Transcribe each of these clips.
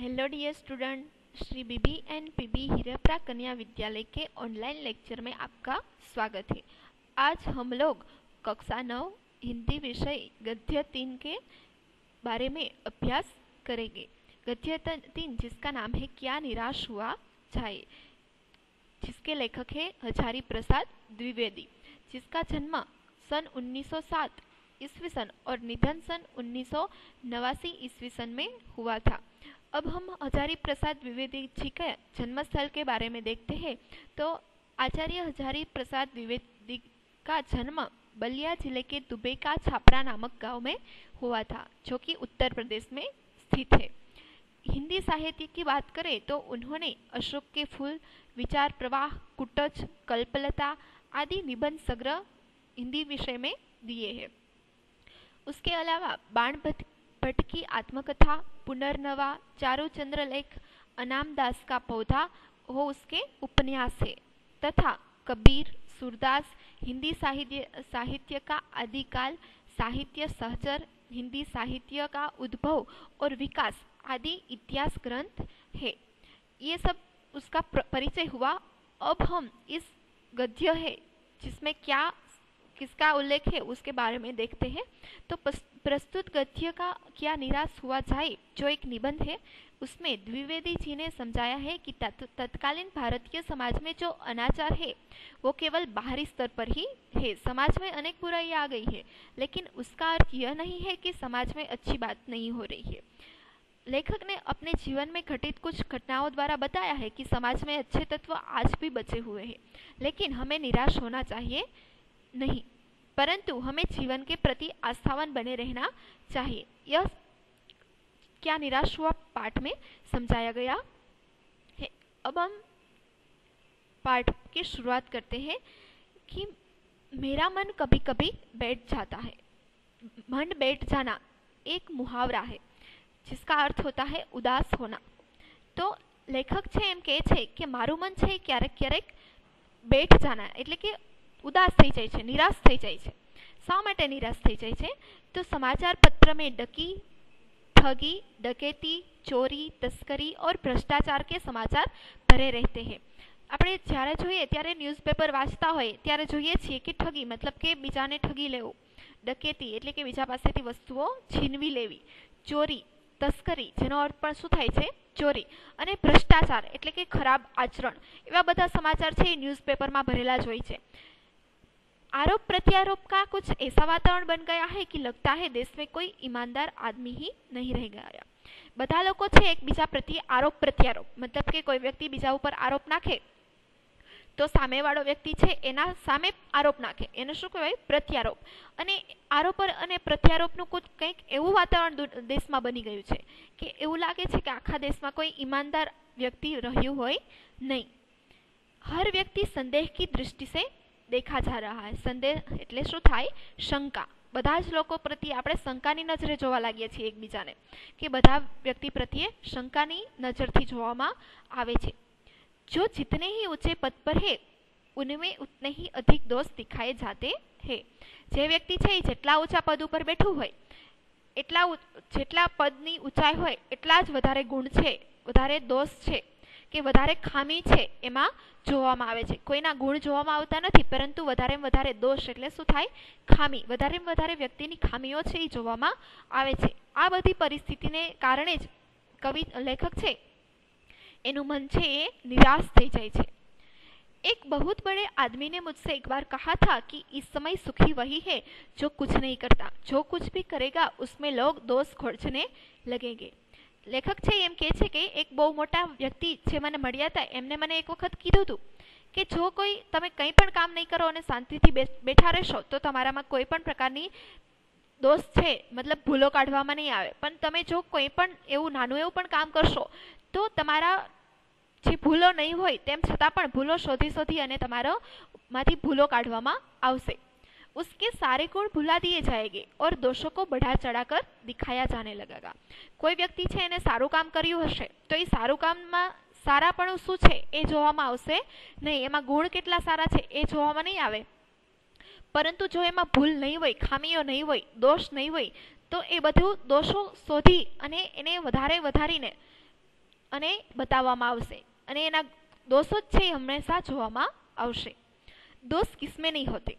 Hello dear student, Shri BB and PB Hirpara Kanya Vidyalaya के online lecture में आपका स्वागत है। आज हम लोग कक्षा 9 हिंदी विषय गद्य 3 के बारे में अभ्यास करेंगे। गद्य 3 जिसका नाम है क्या निराश हुआ जाए, जिसके लेखक है हजारी प्रसाद द्विवेदी, जिसका जन्म सन 1907 ईस्वी सन और निधन सन 1989 ईस्वी सन में हुआ था। अब हम हजारी प्रसाद द्विवेदी जी के जन्मस्थल के बारे में देखते हैं। तो आचार्य हजारी प्रसाद द्विवेदी का जन्म बलिया जिले के दुबे का छापरा नामक गांव में हुआ था, जो कि उत्तर प्रदेश में स्थित है। हिंदी साहित्य की बात करें तो उन्होंने अशोक के फूल, विचार प्रवाह, कुटज, कल्पलता आदि निबंध संग्रह हिंदी विषय में दिए हैं। उसके अलावा बाण भट्ट की आत्मकथा, पुनर्नवा, चारुचंद्र लेख, अनाम दास का पौधा वो उसके उपन्यास है, तथा कबीर, सूरदास, हिंदी साहित्य का आदिकाल, साहित्य सहचर, हिंदी साहित्य का उद्भव और विकास आदि इतिहास ग्रंथ है। ये सब उसका परिचय हुआ। अब हम इस गद्य है जिसमें क्या किसका उल्लेख है उसके बारे में देखते हैं। तो प्रस्तुत गद्य का क्या निराश हुआ जाए, जो एक निबंध है, उसमें द्विवेदी जी ने समझाया है कि तत्कालीन भारतीय समाज में जो अनाचार है वो केवल बाहरी स्तर पर ही है। समाज में अनेक बुराइयां आ गई है, लेकिन उसका अर्थ यह नहीं है कि समाज में अच्छी बात नहीं हो रही है। लेखक ने अपने जीवन में घटित कुछ घटनाओं द्वारा बताया है कि समाज में अच्छे तत्व आज भी बचे हुए हैं, लेकिन हमें निराश होना चाहिए नहीं, परंतु हमें जीवन के प्रति आस्थावान बने रहना चाहिए। यह क्या निराश हुआ पाठ में समझाया गया है। अब हम पाठ की शुरुआत करते हैं कि मेरा मन कभी कभी बैठ जाता है। मन बैठ जाना एक मुहावरा है जिसका अर्थ होता है उदास होना। तो लेखक છે એમ કહે છે કે મારું મન છે ક્યારેક ક્યારેક બેઠ જાના એટલે કે ઉદાસ થઈ જાય છે, નિરાશ થઈ જાય છે। શા માટે નિરાશ થઈ જાય છે? તો समाचार पत्र में डकी, ठगी, डकैती, चोरी, तस्करी और भ्रष्टाचार के समाचार भरे रहते हैं। આપણે જ્યારે જોઈએ ત્યારે ન્યૂઝપેપર વાંચતા હોય ત્યારે જોઈએ છીએ કે ઠગી મતલબ કે બીજાને ઠગી લેવું, ડકેતી એટલે કે બીજા પાસેથી વસ્તુઓ છીનવી લેવી, ચોરી, તસ્કરી જેનો અર્થ પણ શું થાય છે? ચોરી, અને ભ્રષ્ટાચાર એટલે કે ખરાબ આચરણ, એવા બધા સમાચાર છે એ ન્યૂઝપેપરમાં ભરેલા જ હોય છે। आरोप प्रत्यारोप का कुछ ऐसा वातावरण बन गया है कि लगता है देश में कोई ईमानदार आदमी ही नहीं रह गया। બધા લોકો છે એકબીજા પ્રત્યે આરોપ પ્રત્યારોપ મતલબ કે કોઈ વ્યક્તિ બીજા ઉપર આરોપ નાખે તો સામેવાળો વ્યક્તિ છે એના સામે આરોપ નાખે, એને શું કહેવાય? પ્રત્યારોપ। અને આરોપ અને પ્રત્યારોપનું કંઈક એવું વાતાવરણ દેશમાં બની ગયું છે કે એવું લાગે છે કે આખા દેશમાં કોઈ ઈમાનદાર વ્યક્તિ રહ્યું હોય નહીં। हर व्यक्ति संदेह की दृष्टि से देखा जा रहा है। संदेह એટલે શું થાય? શંકા। બધા જ લોકો પ્રત્યે આપણે શંકાની નજરે જોવા લાગીએ છીએ એકબીજાને, કે બધા વ્યક્તિ પ્રત્યે શંકાની નજરથી જોવામાં આવે છે। जो जितने ही ऊंचे पद पर है उनमें उतने ही अधिक दोष दिखाए जाते हैं। જે વ્યક્તિ છે એ જેટલા ઊંચા પદ ઉપર બેઠું હોય જેટલા પદની ઊંચાઈ હોય એટલા જ વધારે ગુણ છે, વધારે દોષ છે કે વધારે ખામી છે એમાં જોવામાં આવે છે। કોઈના ગુણ જોવામાં આવતા નથી, પરંતુ વધારેમાં વધારે દોષ એટલે શું થાય? ખામી। વધારેમાં વધારે વ્યક્તિની ખામીઓ છે એ જોવામાં આવે છે। આ બધી પરિસ્થિતિને કારણે જ કવિ લેખક છે એનું મન છે એ નિરાશ થઈ જાય છે। एक बहुत बड़े आदमी ने मुझसे एक बार कहा था कि इस समय सुखी वही है जो कुछ नहीं करता, जो कुछ भी करेगा उसमें लोग दोष खोजने लगेंगे। लेखक છે એમ કહે છે કે એક બહુ મોટા વ્યક્તિ જે મને મળ્યા હતા એમને મને એક વખત કીધું હતું કે જો કોઈ તમે કંઈ પણ કામ નહીં કરો અને શાંતિથી બેઠા રહેશો તો તમારામાં કોઈ પણ પ્રકારની દોષ છે મતલબ ભૂલો કાઢવામાં નહીં આવે, પણ તમે જો કોઈ પણ એવું નાનું એવું પણ કામ કરશો તો તમારા જે ભૂલો નહીં હોય તેમ છતાં પણ ભૂલો શોધી શોધી અને તમારો માંથી ભૂલો કાઢવામાં આવશે। उसके सारे गुण भुला दिए जाएंगे और दोषों को बढ़ा चढ़ाकर दिखाया जाने लगेगा। કોઈ વ્યક્તિ છે એને સારું કામ કર્યું હશે તો એ સારું કામમાં સારાપણું શું છે એ જોવામાં આવશે નહીં, એમાં ગુણ કેટલા સારા છે એ જોવામાં નહીં આવે, પરંતુ જો એમાં ભૂલ નહીં હોય, ખામીઓ નહીં હોય, દોષ નહીં હોય તો એ બધું દોષો શોધી અને એને વધારીને અને બતાવવામાં આવશે અને એના દોષો જ છે એ હંમેશા જોવામાં આવશે. દોષ કિસમે નહીં હોતે.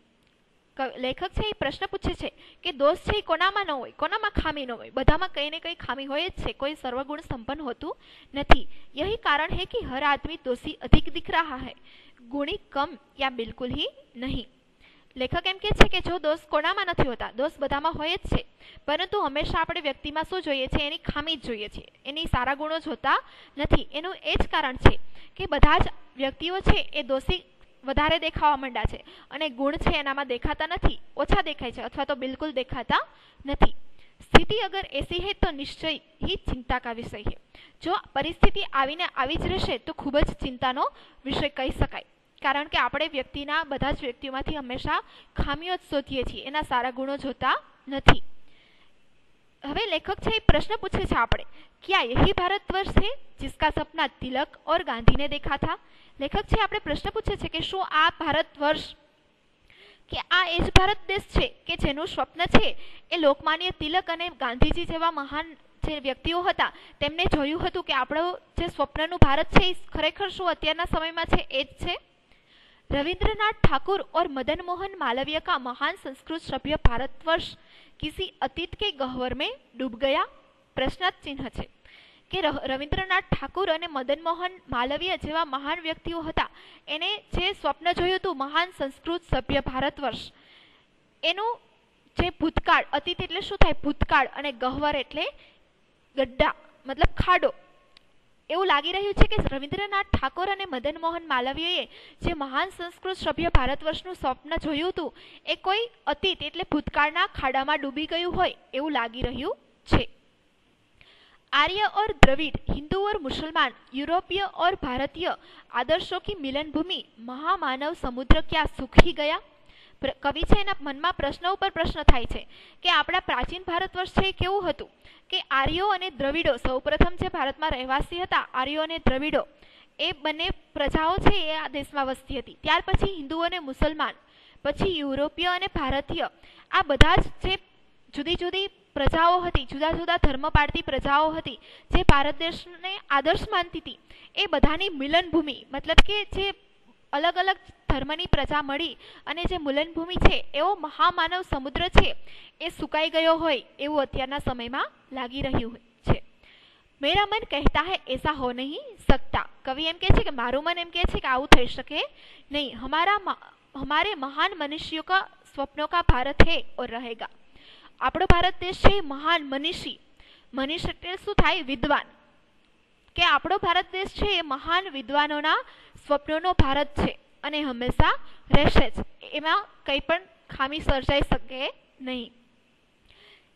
લેખક છે એ પ્રશ્ન પૂછે છે કે દોષ છે એ કોનામાં ન હોય, કોનામાં ખામી ન હોય. બધામાં કંઈ ને કંઈ ખામી હોય જ છે, કોઈ સર્વગુણ સંપન્ન હોતું નથી. यही कारण है कि हर आदमी दोषी अधिक दिख रहा है, गुणी कम या बिल्कुल ही नहीं. લેખક એમ કહે છે કે જો દોષ કોનામાં નથી હોતા, દોષ બધામાં હોય જ છે, પરંતુ હંમેશા આપણે વ્યક્તિમાં શું જોઈએ છે, એની ખામી જ જોઈએ છે, એની સારા ગુણો જોતા નથી. એનું એ જ કારણ છે કે બધા જ વ્યક્તિઓ છે એ દોષી વધારે દેખાવા માંડ્યા છે અને ગુણ છે એનામાં દેખાતા નથી, ઓછા દેખાય છે અથવા તો બિલકુલ દેખાતા નથી. સ્થિતિ અગર એસી है तो निश्चय ही चिंता का विषय है. જો પરિસ્થિતિ આવીને આવી જ રહેશે તો ખૂબ જ ચિંતાનો વિષય કહી શકાય. કારણ કે આપણે વ્યક્તિના બધા જ વ્યક્તિઓમાંથી હંમેશા ખામીઓ જ શોધીએ છીએ, એના સારા ગુણો જોતા નથી. હવે લેખક છે એ પ્રશ્ન પૂછે છે આપણે, क्या यही भारतवर्ष है जिसका सपना तिलक और गांधी ने देखा था. લેખક છે આપણે પ્રશ્ન પૂછે છે કે શું આ ભારત વર્ષ કે આ એ જ ભારત દેશ છે કે જેનું સ્વપ્ન છે એ લોકમાન્ય તિલક અને ગાંધીજી જેવા મહાન જે વ્યક્તિઓ હતા તેમને જોયું હતું કે આપણું જે સ્વપ્નનું ભારત છે એ ખરેખર શું અત્યારના સમયમાં છે એ જ છે. रविंद्रनाथ ठाकुर और मदन मोहन मालवीय का महान संस्कृत सभ्य भारतवर्ष किसी अतीत के गह्वर में डूब गया. प्रश्नार्थ चिन्ह છે કે રવિન્દ્રનાથ ઠાકુર અને મદન મોહન માલવીય જેવા મહાન વ્યક્તિઓ હતા, એને જે સ્વપ્ન જોયું હતું મહાન સંસ્કૃત સભ્ય ભારતવર્ષ, એનું જે ભૂતકાળ, અતીત એટલે શું થાય ભૂતકાળ, અને ગહ્વર એટલે ગड्ढा મતલબ ખાડો, એવું લાગી રહ્યું છે કે રવિન્દ્રનાથ ઠાકોર અને મદન મોહન માલવીયએ જે મહાન સંસ્કૃત સભ્ય ભારતવર્ષનું સ્વપ્ન જોયું હતું એ કોઈ અતીત એટલે ભૂતકાળના ખાડામાં ડૂબી ગયું હોય એવું લાગી રહ્યું છે. आर्य और द्रविड़, हिंदू और मुसलमान, यूरोपीय और भारतीय आदर्शों की मिलन भूमि महामानव समुद्र क्या सूख ही गया. કવિ છે એના મનમાં પ્રશ્ન ઉપર પ્રશ્ન થાય છે કે આપણા પ્રાચીન ભારતવર્ષ છે કેવું હતું કે આર્યો અને દ્રવિડો, સૌપ્રથમ જે ભારતમાં રહેવાસી હતા આર્યો અને દ્રવિડો, એ બંને પ્રજાઓ છે એ આ દેશમાં વસતી હતી. ત્યાર પછી હિન્દુઓ અને મુસલમાન, પછી યુરોપીય અને ભારતીય, આ બધા જ જે જુદી જુદી પ્રજાઓ હતી, જુદા જુદા ધર્મ પાળતી પ્રજાઓ હતી જે ભારત દેશને આદર્શ માનતી હતી, એ બધાની મિલનભૂમિ મતલબ કે જે અલગ અલગ ધર્મની પ્રજા મળી અને જે મિલનભૂમિ છે એવો મહામાનવ સમુદ્ર છે એ સુકાઈ ગયો હોય એવું અત્યારના સમયમાં લાગી રહ્યું છે. મેરા મન કહેતા હૈ એસા હો નહીં સકતા. કવિ એમ કહે છે કે મારું મન એમ કહે છે કે આવું થઈ શકે નહીં. હમારે મહાન મનુષ્યો કા સ્વપ્નો કા ભારત હૈ ઓર રહેગા. આપણો ભારત દેશ છે મહાન મનીષી, મનીષ એટલે શું થાય વિદ્વાન, કે આપણો ભારત દેશ છે એ મહાન વિદ્વાનોના સ્વપ્નોનો ભારત છે અને હંમેશા રહેશે જ, એમાં કંઈ પણ ખામી સર્જાઈ શકે નહીં.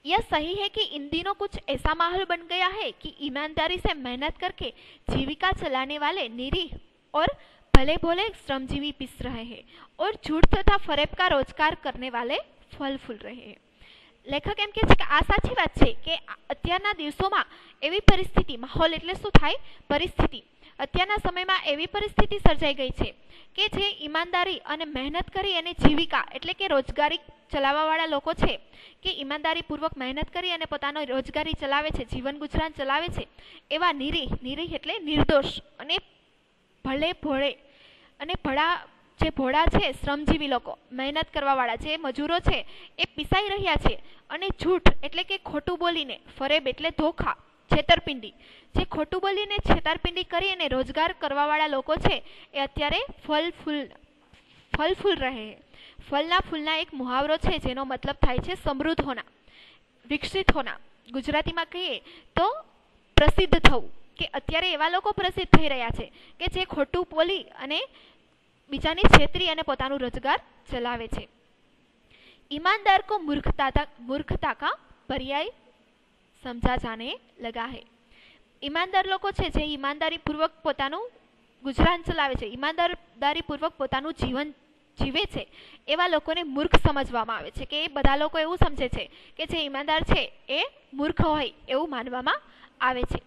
यह सही है कि इन दिनों कुछ ऐसा माहौल बन गया है कि ईमानदारी से मेहनत करके जीविका चलाने वाले निरीह और भले भोले श्रमजीवी पिस रहे हैं और झूठ तथा फरेब का रोजगार करने वाले फल फूल रहे हैं. લેખક એમ કહે છે કે આ સાચી વાત છે કે અત્યારના દિવસોમાં એવી પરિસ્થિતિ, માહોલ એટલે શું થાય પરિસ્થિતિ, અત્યારના સમયમાં એવી પરિસ્થિતિ સર્જાઈ ગઈ છે કે જે ઈમાનદારી અને મહેનત કરી અને જીવિકા એટલે કે રોજગારી ચલાવવાવાળા લોકો છે કે ઈમાનદારીપૂર્વક મહેનત કરી અને પોતાનો રોજગારી ચલાવે છે, જીવન ગુજરાન ચલાવે છે, એવા નિરીહ એટલે નિર્દોષ અને ભલે ભોળે અને જે ભોળા છે શ્રમજીવી લોકો, મહેનત કરવાવાળા જે મજૂરો છે એ પીસાઈ રહ્યા છે અને જૂઠ એટલે કે ખોટું બોલીને, ફરેબ એટલે ધોખા, છેતરપિંડી, જે ખોટું બોલીને છેતરપિંડી કરી અને રોજગાર કરવાવાળા લોકો છે એ અત્યારે ફલ ફૂલ રહે. ફલના ફૂલના એક મુહાવરો છે જેનો મતલબ થાય છે સમૃદ્ધ હોના, વિકસિત હોના. ગુજરાતીમાં કહીએ તો પ્રસિદ્ધ થવું, કે અત્યારે એવા લોકો પ્રસિદ્ધ થઈ રહ્યા છે કે જે ખોટું બોલી અને બીજાની છેતરી અને પોતાનું રોજગાર ચલાવે છે. ईमानदार को मूर्खता का पर्याय समझा जाने लगा है. ईमानदार લોકો છે જે ઈમાનદારીપૂર્વક પોતાનું ગુજરાન ચલાવે છે, ઈમાનદારીપૂર્વક પોતાનું જીવન જીવે છે, એવા લોકોને મૂર્ખ સમજવામાં આવે છે, કે એ બધા લોકો એવું સમજે છે કે જે ઈમાનદાર છે એ મૂર્ખ હોય એવું માનવામાં આવે છે.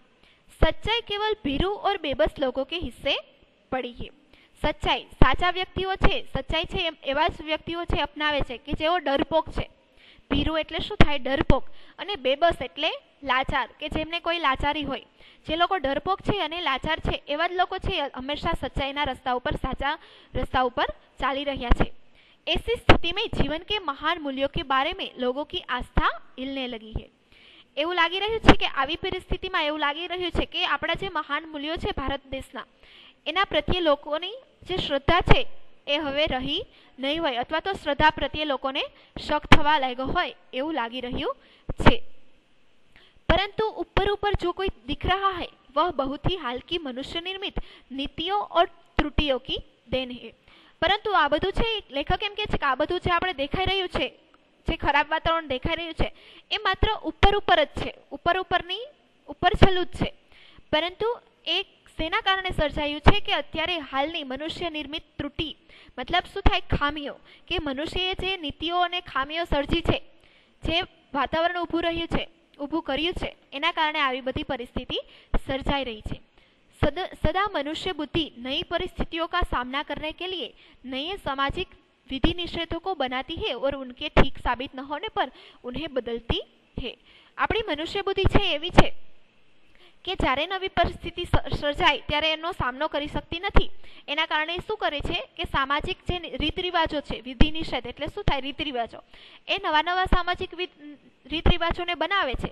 સચ્ચાઈ કેવલ ભીરુ और बेबस लोगों के हिस्से पड़ी है. સચ્ચાઈ, સાચા વ્યક્તિઓ છે, સચ્ચાઈ છે એવા જ વ્યક્તિઓ છે અપનાવે છે કે જેઓ ડરપોક છે. ભીરુ એટલે શું થાય ડરપોક, અને બેબસ એટલે લાચાર કે જેમને કોઈ લાચારી હોય, જે લોકો ડરપોક છે અને લાચાર છે એવા જ લોકો છે હંમેશા સच्चाईના રસ્તા ઉપર, સાચા रस्ता ऊपर चाली રહ્યા છે। ऐसी स्थिति में जीवन के महान मूल्यों के बारे में लोगों की आस्था हिलने लगी है। એવું લાગી રહ્યું છે કે આવી પરિસ્થિતિમાં એવું લાગી રહ્યું છે કે આપણા જે મહાન મૂલ્યો છે ભારત દેશના, એના પ્રત્યે લોકોની જે શ્રદ્ધા છે એ હવે રહી નહીં હોય, અથવા તો શ્રદ્ધા પ્રત્યે લોકોને શક થવા લાગ્યો હોય એવું લાગી રહ્યું છે। परंतु ऊपर ऊपर जो कोई दिख रहा है वह बहुत ही हल्की मनुष्य निर्मित नीतियों और त्रुटियों की देन है। परंतु आ बधुं छे लेखक एम कहे छे के आ बधुं जे आपणे देखाई रह्युं छे, जे खराब वातावरण देखाई रह्युं छे ए मात्र ऊपर ऊपर ज छे, ऊपर ऊपरनी ऊपर छेल्लुं ज छे। परंतु एक सेना कारणे सर्जायुं छे के अत्यारे हालनी मनुष्य निर्मित त्रुटि मतलब शुं थाय, खामीओ, के मनुष्यए जे नीतिओ अने खामीओ सर्जी छे, जे वातावरण ऊभुं रह्युं छे, ऊभुं कर्युं छे, एना कारणे आवी बधी परिस्थिति सर्जाई रही है। सदा मनुष्य बुद्धि नई परिस्थितियों का सामना करने के लिए नए सामाजिक विधि निषेधों को बनाती है और उनके ठीक साबित न होने पर उन्हें बदलती है। अपनी मनुष्य बुद्धि छे एवी छे के जारे नवी परिस्थिति सर्जाय त्यारे एनो सामनो करी सकती नथी, एना कारणे शुं करे छे के सामाजिक जे रीत रिवाजो छे, विधि निषेध एटले शुं थाय, रीत रिवाजो, ए नवा नवा सामाजिक रीत रिवाजोने बनावे छे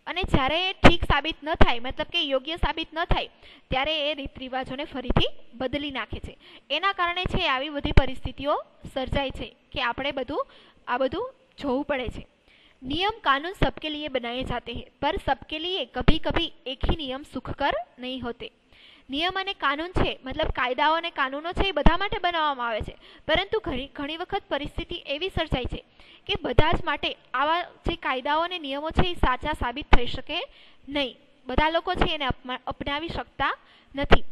અને જ્યારે ઠીક સાબિત ન થાય, મતલબ કે યોગ્ય સાબિત ન થાય, ત્યારે એ રીત રિવાજોને ફરીથી બદલી નાખે છે। એના કારણે છે આવી બધી પરિસ્થિતિઓ સર્જાય છે કે આપણે આ બધું જોવું પડે છે। नियम कानून सबके लिए बनाए जाते हैं, पर सबके लिए कभी कभी एक ही नियम सुखकर नहीं होते। नियम અને કાનૂન છે મતલબ કાયદાઓ અને કાનૂનો છે એ બધા માટે બનાવવામાં આવે છે, પરંતુ ઘણી વખત પરિસ્થિતિ એવી સર્જાય છે કે બધા જ માટે આવા જે કાયદાઓ અને નિયમો છે એ સાચા સાબિત થઈ શકે નહીં, બધા લોકો છે એને અપનાવી શકતા નથી।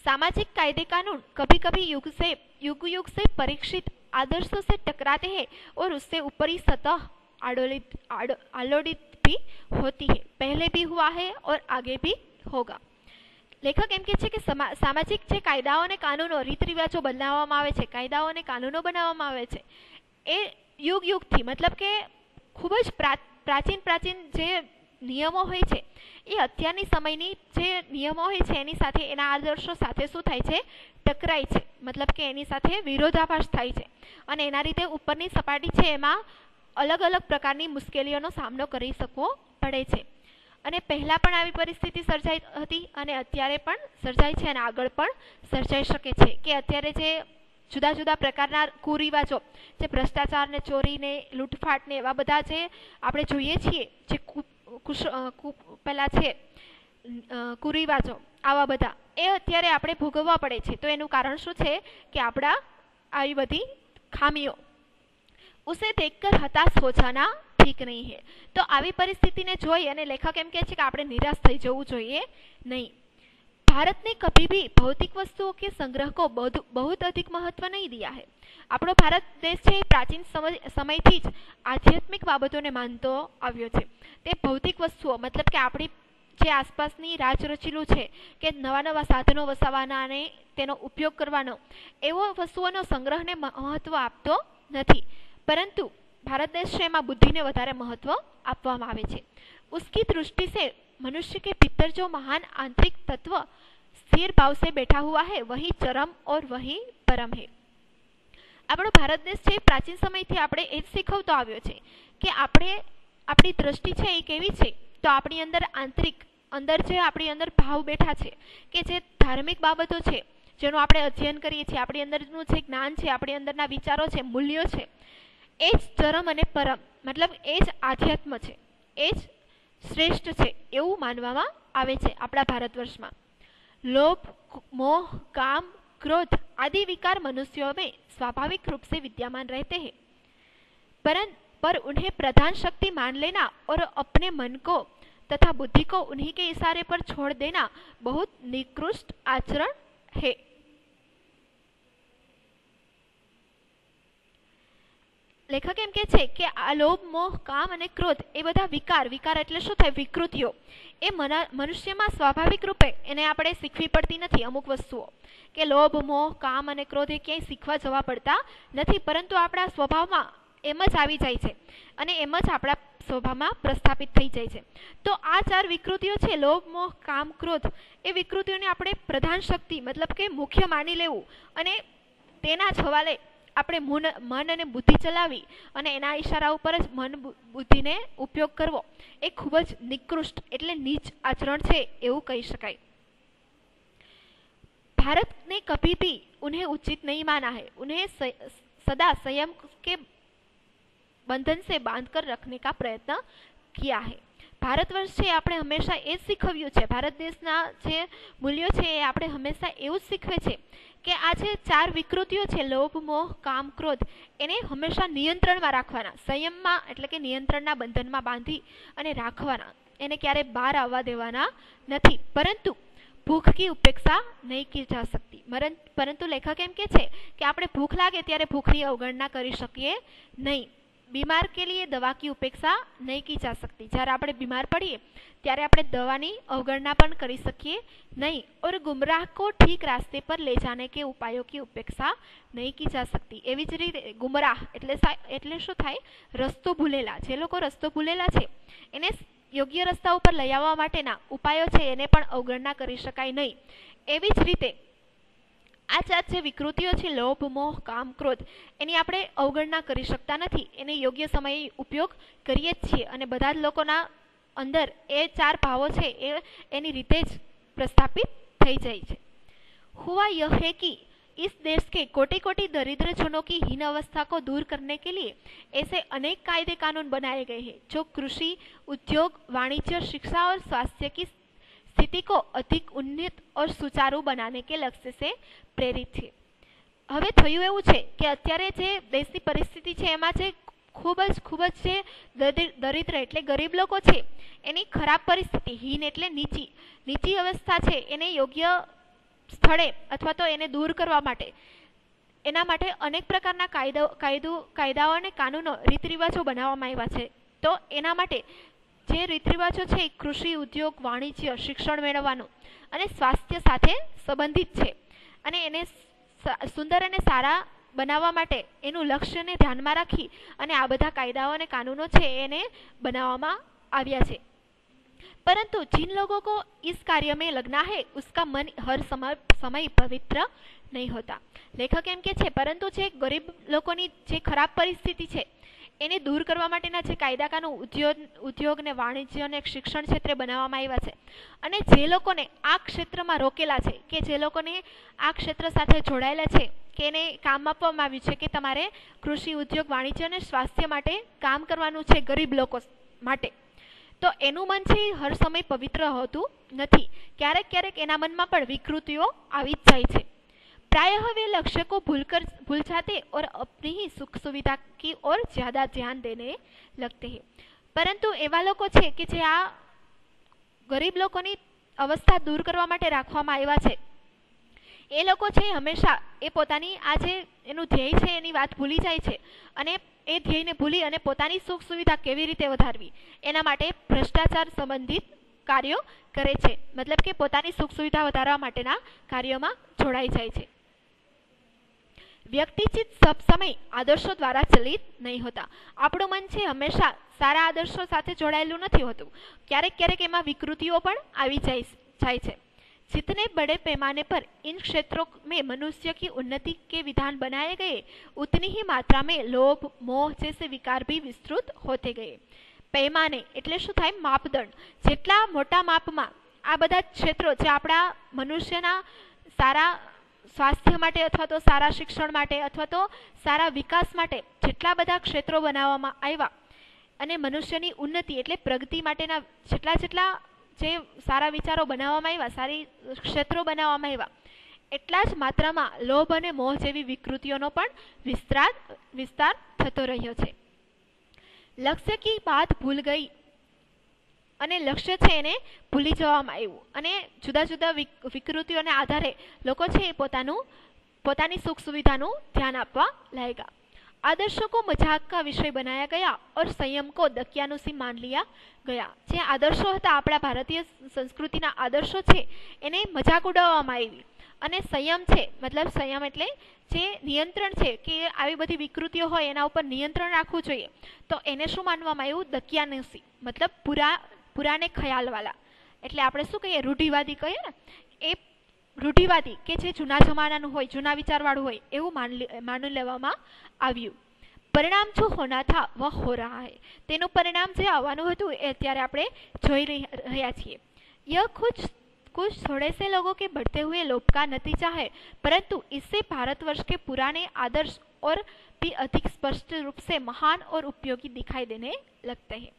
सामाजिक कायदे कानून कभी कभी युग से परीक्षित आदर्शों से टकराते हैं और उससे ऊपरी सतह आलोड़ित भी होती है, पहले भी हुआ है और आगे भी होगा। लेखक एम कहे छे के सामाजिक जे कायदाओ अने कानूनो रीत रिवाजो बनाववामां आवे छे, कायदाओ अने कानूनो बनाववामां आवे छे ए युग युगथी मतलब के खूब ज प्राचीन जे नियमो होय छे ए अत्यारनी समयनी जे नियमो होय छे एनी साथे एना आदर्शो साथे शुं थाय छे, टकराय छे, मतलब के एनी साथे विरोधाभास थाय छे अने एना रीते उपरनी सपाटी छे एमां अलग अलग प्रकारनी मुश्केलीओनो सामनो करी शकवो पड़े छे। અને પહેલા પણ આવી પરિસ્થિતિ સર્જાઈ હતી અને અત્યારે પણ સર્જાય છે અને આગળ પણ સર્જાઈ શકે છે કે અત્યારે જે જુદા જુદા પ્રકારના કુરિવાજો, જે ભ્રષ્ટાચાર ને ચોરી ને લૂંટફાટ ને એવા બધા જે આપણે જોઈએ છીએ, જે પેલા છે કુરિવાજો આવા બધા એ અત્યારે આપણે ભોગવવા પડે છે। તો એનું કારણ શું છે કે આપણા આવી બધી ખામીઓ, ઉસે દેખકર હતાશ હો જાના ठीक नहीं है। तो આવી પરિસ્થિતિને જોઈ અને લેખક એમ કહે છે કે આપણે નિરાશ થઈ જવું જોઈએ નહીં। भारत ने कभी भी भौतिक वस्तुओं के संग्रह को बहुत अधिक महत्व नहीं दिया है। આપણો ભારત દેશ છે પ્રાચીન સમયથી જ આધ્યાત્મિક બાબતોને માનતો આવ્યો છે। તે ભૌતિક વસ્તુઓ મતલબ કે આપણી જે આસપાસની રાજ રચીલું છે કે નવા નવા સાધનો વસાવવાના અને તેનો ઉપયોગ કરવાનો, એવો વસ્તુઓનો સંગ્રહને મહત્વ આપતો નથી, પરંતુ भारत देश में बुद्धि ने વધારે महत्व આપવામાં આવે છે। उसकी दृष्टि से मनुष्य के भीतर जो महान आंतरिक तत्व स्थिर भाव से बैठा हुआ है वही चरम और वही परम है। આપણો ભારત દેશ છે પ્રાચીન સમયથી આપણે એ જ શીખવતો આવ્યો છે કે આપણી દ્રષ્ટિ છે એ કેવી છે, તો આપણી અંદર આંતરિક અંદર જે આપણી અંદર ભાવ બેઠા છે કે જે ધાર્મિક બાબતો છે જેનું આપણે અધ્યયન કરીએ છીએ, આપણી અંદરનું જે જ્ઞાન છે, આપણી અંદરના વિચારો છે, મૂલ્યો છે, એ જ ચરમ અને પરમ મતલબ એ જ આધ્યાત્મ છે, એ જ શ્રેષ્ઠ છે એવું માનવામાં આવે છે આપણા ભારત વર્ષમાં। लोभ, मोह, काम, क्रोध आदि विकार मनुष्यों में स्वाभाविक रूप से विद्यमान रहते हैं, पर उन्हें प्रधान शक्ति मान लेना और अपने मन को तथा बुद्धि को उन्हीं के इशारे पर छोड़ देना बहुत निकृष्ट आचरण है। लेखक एम कहे कि आ लोभ, मोह, काम અને ક્રોધ એ બધા વિકાર એટલે શું થાય, વિકૃતિઓ એ મનુષ્યમાં સ્વાભાવિક રૂપે એને આપણે શીખવી પડતી નથી। અમુક વસ્તુઓ કે લોભ, મોહ, કામ અને ક્રોધ એ ક્યાંય શીખવા જવા પડતા નથી, પરંતુ આપણા સ્વભાવમાં એમ જ આવી જાય છે અને એમ જ આપણા સ્વભાવમાં પ્રસ્થાપિત થઈ જાય છે. તો આ 4 વિકૃતિઓ છે, લોભ, મોહ, કામ, ક્રોધ, એ વિકૃતિઓને આપણે પ્રધાન શક્તિ મતલબ કે મુખ્ય માની લેવું અને તેના જ હવાલે આપણે મન અને બુદ્ધિ ચલાવી અને એના ઈશારા ઉપર જ મન બુદ્ધિને ઉપયોગ કરવો એ ખૂબ જ નિકૃષ્ટ એટલે નીચ આચરણ છે એવું કહી શકાય. भारत ने कभी भी उन्हें उचित नहीं माना है. उन्हें सदा संयम के बंधन से बांध कर रखने का प्रयत्न किया है. ભારતવર્ષ છે આપણે હંમેશા એ જ શીખવ્યું છે, ભારત દેશના જે મૂલ્યો છે એ આપણે હંમેશા એવું જ શીખવે છે કે આ જે 4 વિકૃતિઓ છે, લોભ, મોહ, કામ, ક્રોધ, એને હંમેશા નિયંત્રણમાં રાખવાના, સંયમમાં એટલે કે નિયંત્રણના બંધનમાં બાંધી અને રાખવાના, એને ક્યારેય બહાર આવવા દેવાના નથી. પરંતુ ભૂખ की उपेक्षा नहीं की जा सकती. પરંતુ લેખક એમ કે છે કે આપણે ભૂખ લાગે ત્યારે ભૂખની અવગણના કરી શકીએ નહીં. बीमार के लिए दवा की उपेक्षा नहीं की जा सकती. જ્યારે આપણે બીમાર પડીએ ત્યારે આપણે દવાની અવગણના પણ કરી શકીએ નહીં. और गुमराह को ठीक रास्ते पर ले जाने के उपायों की उपेक्षा नहीं की जा सकती. એવી જ રીતે ગુમરાહ એટલે શું થાય? રસ્તો ભૂલેલા. જે લોકો રસ્તો ભૂલેલા છે એને યોગ્ય રસ્તા ઉપર લઈ આવવા માટેના ઉપાયો છે એને પણ અવગણના કરી શકાય નહીં. એવી જ રીતે આ 4 જે વિકૃતિઓ છે, લોભ, મોહ, કામ, ક્રોધ, એની આપણે અવગણના કરી શકતા નથી. એને યોગ્ય સમયે ઉપયોગ કરીએ જ છીએ અને બધા જ લોકોના અંદર એ 4 ભાવો છે એની રીતે જ પ્રસ્થાપિત થઈ જાય છે. हुआ यह है कि इस देश के कोटि कोटि दरिद्र जनों की हीन अवस्था को दूर करने के लिए ऐसे अनेक कायदे कानून बनाए गए हैं जो कृषि, उद्योग, वाणिज्य, शिक्षा और स्वास्थ्य की स्थिति को अधिक उन्नत और सुचारू बनाने के लक्ष्य से प्रेरित है. હવે થયું એવું છે કે અત્યારે જે દેશની પરિસ્થિતિ છે એમાં જે ખૂબ જ જે દરિદ્ર એટલે ગરીબ લોકો છે એની ખરાબ પરિસ્થિતિ, હીન એટલે નીચી અવસ્થા છે, એને યોગ્ય સ્થળે અથવા તો એને દૂર કરવા માટે એના માટે અનેક પ્રકારના કાયદાઓ અને કાનૂનો, રીતરિવાજો બનાવવામાં આવ્યા છે. તો એના માટે જે રીતરિવાજો છે એ કૃષિ, ઉદ્યોગ, વાણિજ્ય, શિક્ષણ મેળવવાનું અને સ્વાસ્થ્ય સાથે સંબંધિત છે અને એને સુંદર અને સારા બનાવવા માટે એનું લક્ષ્યને ધ્યાનમાં રાખી અને આ બધા કાયદાઓ અને કાનૂનો છે એને બનાવવામાં આવ્યા છે. परंतु जिन लोगों को इस कार्य में लगना है उसका मन हर समय पवित्र नहीं होता. લેખક એમ કે છે પરંતુ જે ગરીબ લોકોની જે ખરાબ પરિસ્થિતિ છે એને દૂર કરવા માટેના જે કાયદા કાનૂન ઉદ્યોગ ને વાણિજ્ય અને શિક્ષણ ક્ષેત્રે બનાવવામાં આવ્યા છે અને જે લોકોને આ ક્ષેત્રમાં રોકેલા છે કે જે લોકોને આ ક્ષેત્ર સાથે જોડાયેલા છે કે એને કામ આપવામાં આવ્યું છે કે તમારે કૃષિ, ઉદ્યોગ, વાણિજ્ય અને સ્વાસ્થ્ય માટે કામ કરવાનું છે ગરીબ લોકો માટે, તો એનું મન છે હર સમય પવિત્ર હોતું નથી. ક્યારેક એના મનમાં પણ વિકૃતિઓ આવી જ જાય છે. प्रायः वे लक्ष्य को भूल जाते और अपनी ही सुख सुविधा की ओर ज्यादा ध्यान देने लगते हैं. પરંતુ એવા લોકો છે કે જે આ ગરીબ લોકોની અવસ્થા દૂર કરવા માટે રાખવામાં આવ્યા છે એ લોકો છે હંમેશા એ પોતાની આ જે એનું ધ્યેય છે એની વાત ભૂલી જાય છે અને એ ધ્યેયને ભૂલી અને પોતાની સુખ સુવિધા કેવી રીતે વધારવી એના માટે ભ્રષ્ટાચાર સંબંધિત કાર્યો કરે છે. મતલબ કે પોતાની સુખ સુવિધા વધારવા માટેના કાર્યોમાં જોડાઈ જાય છે. વ્યક્તિચિત સબ સમય આદર્શો દ્વારા ચલિત નહીં હોતા. આપણું મન છે હંમેશા સારા આદર્શો સાથે જોડાયેલું નથી હોતું. ક્યારેક એમાં વિકૃતિઓ પણ આવી જાય છે. जितने बड़े पैमाने पर इन क्षेत्रों में मनुष्य की उन्नति के विधान बनाए गए उतनी ही मात्रा में लोभ, मोह जैसे विकार भी विस्तृत होते गए. पैमाने એટલે શું થાય? માપદંડ. જેટલા મોટા માપમાં આ બધા ક્ષેત્રો જે આપણા મનુષ્યના સારા સ્વાસ્થ્ય માટે અથવા તો સારા શિક્ષણ માટે અથવા તો સારા વિકાસ માટે જેટલા બધા ક્ષેત્રો બનાવવામાં આવ્યા અને મનુષ્યની ઉન્નતિ એટલે પ્રગતિ માટેના જેટલા જે સારા વિચારો બનાવવામાં આવ્યા, સારી ક્ષેત્રો બનાવવામાં આવ્યા, એટલા જ માત્રામાં લોભ અને મોહ જેવી વિકૃતિઓનો પણ વિસ્તાર થતો રહ્યો છે. લક્ષ્ય કી બાત ભૂલ ગઈ અને લક્ષ્ય છે એને ભૂલી જવામાં આવ્યું અને જુદા જુદા વિકૃતિઓને આધારે લોકો છે એ પોતાની સુખ સુવિધાનું ધ્યાન આપવા લાગ્યા. आदर्शों को मजाक का विषय बनाया गया और संयम को दकियानुसी मान लिया गया. જે આદર્શો હતા આપણા ભારતીય સંસ્કૃતિના આદર્શો છે એને મજાક ઉડાવવામાં આવી અને સંયમ છે, મતલબ સંયમ એટલે જે નિયંત્રણ છે કે આવી બધી વિકૃતિઓ હોય એના ઉપર નિયંત્રણ રાખવું જોઈએ, તો એને શું માનવામાં આવ્યું? દકિયાનુસી, મતલબ પુરાને ખ્યાલવાલા, એટલે આપણે શું કહીએ? રૂઢિવાદી કહીએ ને, એ રૂઢિવાદી કે જે જૂના જમાનાનું હોય, જૂના વિચારવાળું હોય એવું માની લેવામાં આવ્યું. પરિણામ જો હોના થા વહ હો રહા હૈ, તેનું પરિણામ જે આવવાનું હતું એ અત્યારે આપણે જોઈ રહ્યા છીએ. यह कुछ थोड़े से लोगों के बढ़ते हुए लोभ का नतीजा है, परंतु इससे भारतवर्ष के पुराने आदर्श और भी अधिक स्पष्ट रूप से महान और उपयोगी दिखाई देने लगते हैं.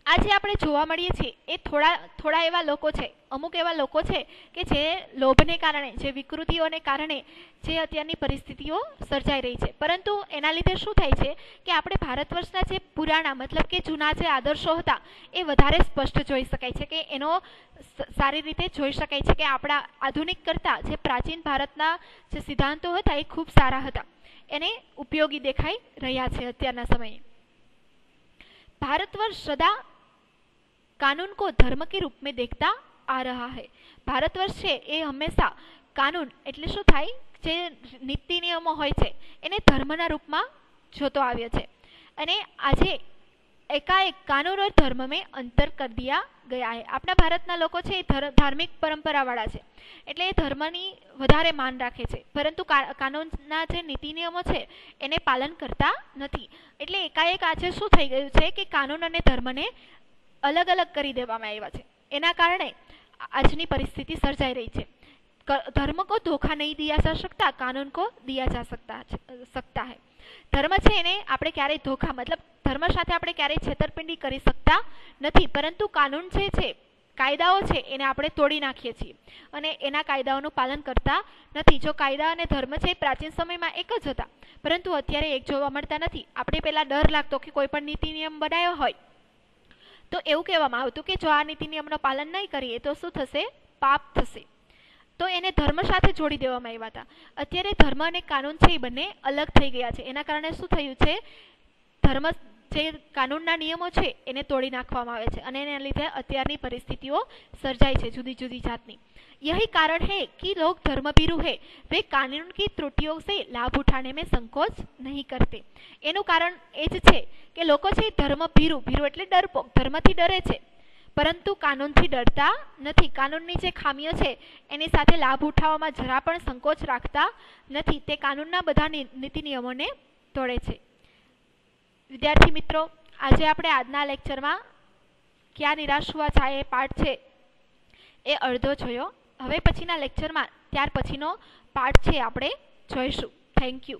આજે આપણે જોવા મળીએ છીએ એ થોડા એવા લોકો છે, અમુક એવા લોકો છે કે જે લોભને કારણે, જે વિકૃતિઓને કારણે જે અત્યારની પરિસ્થિતિઓ સર્જાઈ રહી છે, પરંતુ એના લીધે શું થાય છે કે આપણે ભારતવર્ષના જે પુરાણા, મતલબ કે જૂના જે આદર્શો હતા એ વધારે સ્પષ્ટ જોઈ શકાય છે, કે એનો સારી રીતે જોઈ શકાય છે કે આપણા આધુનિક કરતાં જે પ્રાચીન ભારતના જે સિદ્ધાંતો હતા એ ખૂબ સારા હતા, એને ઉપયોગી દેખાઈ રહ્યા છે અત્યારના સમયે. भारतवर्ष सदा कानून को धर्म के रूप में देखता आ रहा है. भारतवर्ष છે એ હંમેશા કાનૂન એટલે શું થાય, જે નીતિ નિયમો હોય છે એને ધર્મના રૂપમાં જોતો આવ્યો છે. અને આજે એકાએક કાનૂન और धर्म में अंतर कर दिया गया है. આપણા ભારતના લોકો છે એ ધાર્મિક પરંપરાવાળા છે, એટલે એ ધર્મની વધારે માન રાખે છે, પરંતુ કાનૂનના જે નીતિ નિયમો છે એને પાલન કરતા નથી. એટલે એકાએક આજે શું થઈ ગયું છે કે કાનૂન અને ધર્મને અલગ અલગ કરી દેવામાં આવ્યા છે. એના કારણે આજની પરિસ્થિતિ સર્જાઈ રહી છે. ધર્મ को धोखा नहीं दिया जा सकता, कानून को दिया जा सकता है. ધર્મ છે એને આપણે ક્યારેય ધોખા, મતલબ ધર્મ સાથે આપણે ક્યારેય છેતરપિંડી કરી શકતા નથી, પરંતુ કાનૂન જે છે, કાયદાઓ છે એને આપણે તોડી નાખીએ છીએ અને એના કાયદાઓનું પાલન કરતા નથી. જો કાયદા અને ધર્મ છે પ્રાચીન સમયમાં એક જ હતા, પરંતુ અત્યારે એક જોવા મળતા નથી. આપણે પહેલા ડર લાગતો કે કોઈ પણ નીતિ નિયમ બનાવ્યો હોય તો એવું કહેવામાં આવતું કે જો આ નીતિ નિયમનું પાલન નહીં કરીએ તો શું થશે? પાપ થશે. તો એને ધર્મ સાથે જોડી દેવામાં આવ્યા હતા. અત્યારે ધર્મ અને કાનૂન છે એ બંને અલગ થઈ ગયા છે. એના કારણે શું થયું છે? ધર્મ જે કાનૂનના નિયમો છે એને તોડી નાખવામાં આવે છે અને એના લીધે અત્યારની પરિસ્થિતિઓ સર્જાય છે જુદી જુદી જાતની. यही कारण है कि लोग धर्मभीरु है, वे कानून की त्रुटियों से लाभ उठाने में संकोच नहीं करते. એનું કારણ એ જ છે કે લોકો છે ધર્મભીરુ, ભીરુ એટલે ડરપોક, ધર્મથી ડરે છે પરંતુ કાનૂનથી ડરતા નથી. કાનૂનની જે ખામીઓ છે એની સાથે લાભ ઉઠાવવામાં જરા પણ સંકોચ રાખતા નથી. તે કાનૂનના બધા નીતિ નિયમોને તોડે છે. વિદ્યાર્થી મિત્રો, આજે આપણે આજના લેક્ચરમાં ક્યાં નિરાશ હુઆ ચાહે પાઠ છે એ અડધો જોયો. હવે પછીના લેક્ચરમાં ત્યાર પછીનો પાઠ છે આપણે જોઈશું. Thank you.